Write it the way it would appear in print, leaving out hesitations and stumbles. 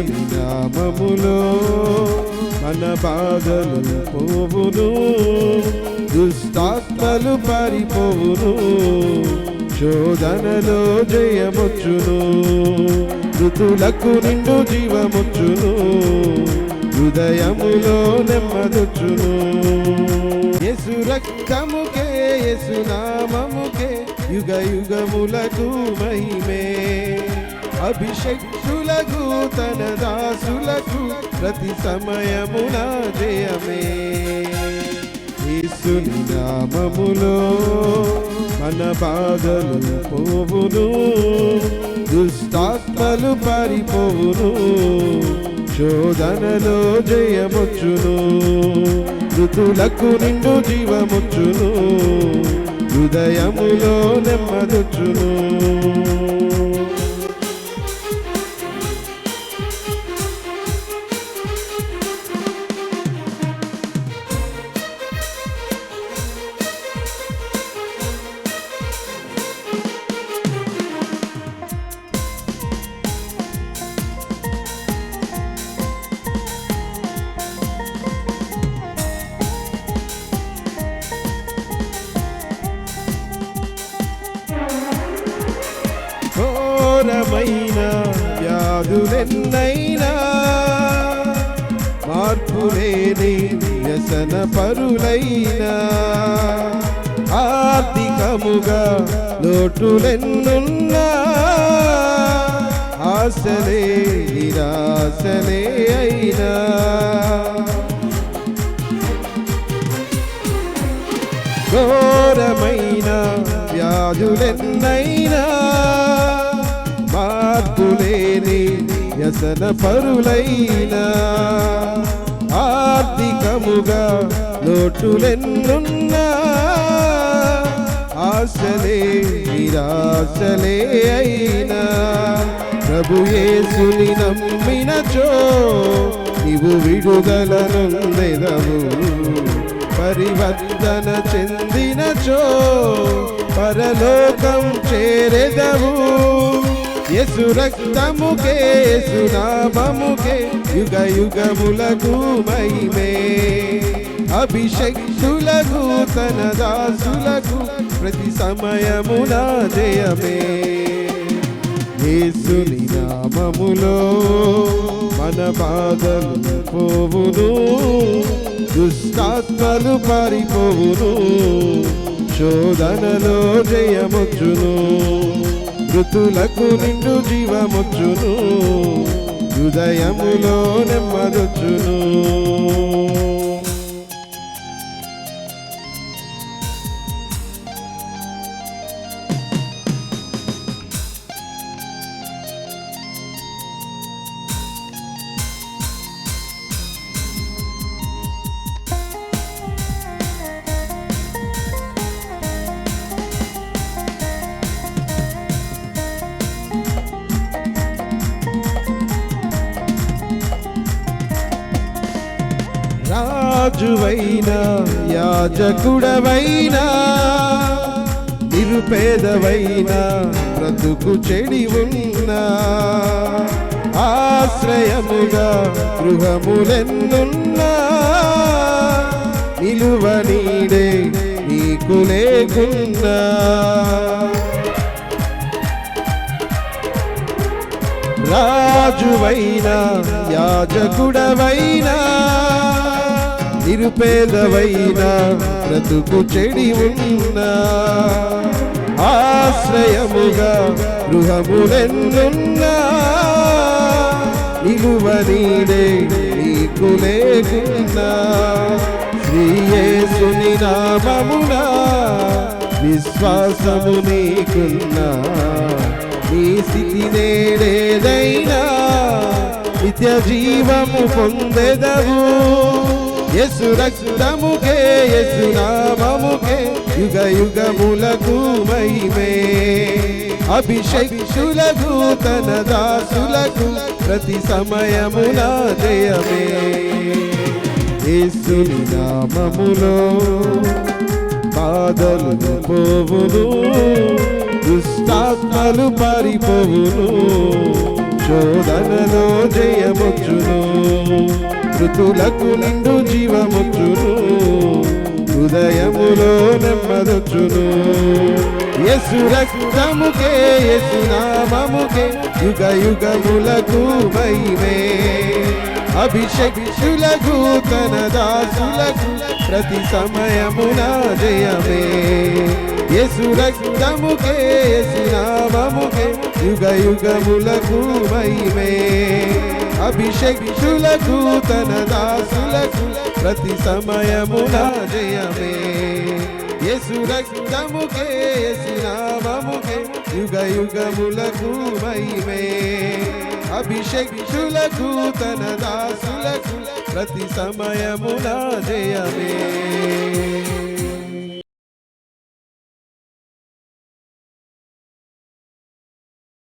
యేసుని నామములో మన బాధలు పోవును, దుష్టాత్మలు పారిపోవును, శోధనలో జయమొచ్చును, మృతులకు నిండు జీవమొచ్చును, హృదయములో నెమ్మదొచ్చును. యేసు రక్తముకే యేసు నామముకే యుగ యుగములకు మహిమే, అభిషేకులకు తన దాసులకు ప్రతి సమయమున జయమే. యేసుని నామములో మన బాధలు పోవును, దుష్టాత్మలు పారిపోవును, శోధనలో జయమొచ్చును, మృతులకు నిండు జీవమొచ్చును, హృదయములో నెమ్మదొచ్చును. ఘోరమైన వ్యాధులెన్నైనా మార్పులేని వ్యసన పరులైనా, ఆర్థికముగా లోటులెన్నున్నా, ఆశలే నిరాశలే అయినా, ఘోరమైన వ్యాధులెన్నైనా మార్పులేని వ్యసన పరులైనా, ఆర్థికముగా లోటులెన్నున్నా, ఆశలే నిరాశలే అయినా, ప్రభు యేసుని నమ్మినచో నీవు విడుదల నొందెదవు, పరివర్తన చెందినచో పరలోకం చేరెదవు. యేసు రక్తముకే యేసు నామముకే యుగ యుగములకు మహిమే, అభిషేకులకు తన దాసులకు ప్రతి సమయమున జయమే. యేసుని నామములో మన బాధలు పోవును, దుష్టాత్మలు పారిపోవును, శోధనలో జయమొచ్చును, మృతులకు నిండు జీవమొచ్చును, హృదయములో నెమ్మదొచ్చును. రాజువైనా యాజకుడవైనా, నిరుపేదవైనా, బ్రతుకు చెడి ఉన్నా, ఆశ్రయముగా గృహములెన్నున్నా, నిలువ నీడే నీకు లేకున్నా, రాజువైనా యాజకుడవైనా, నిరుపేదవైనా, బ్రతుకు చెడి ఉన్నా, ఆశ్రయముగా గృహములెన్నున్నా, నిలువ నీడే నీకు లేకున్నా, శ్రీ యేసుని నామమున విశ్వాసము నీకున్నా, నీ స్థితి నేడేదైనా నిత్య జీవము పొందెదవు. యేసు రక్తముకే యేసు నామముకే యుగ యుగములకు మహిమే, అభిషేకులకు తన దాసులకు ప్రతి సమయమున జయమే. యేసుని నామములో బాధలు పోవును, దుష్టాత్మలు పారిపోవును, శోధనలో జయమొచ్చును, మృతులకు నిండు జీవమొచ్చును, హృదయములో నెమ్మదొచ్చును. యేసు రక్తముకే యేసు నామముకే యుగ యుగములకు మహిమే. అభిషేకులకు తన దాసులకు ప్రతి సమయమున జయమే. యేసు రక్తముకే యేసు నామముకే యుగ యుగములకు మహిమే. అభిషేకులకు తన దాసులకు ప్రతి సమయమున జయమే. యేసు రక్తముకే యేసు నామముకే యుగ యుగములకు మహిమే. అభిషేకులకు తన దాసులకు ప్రతి సమయమున జయమే.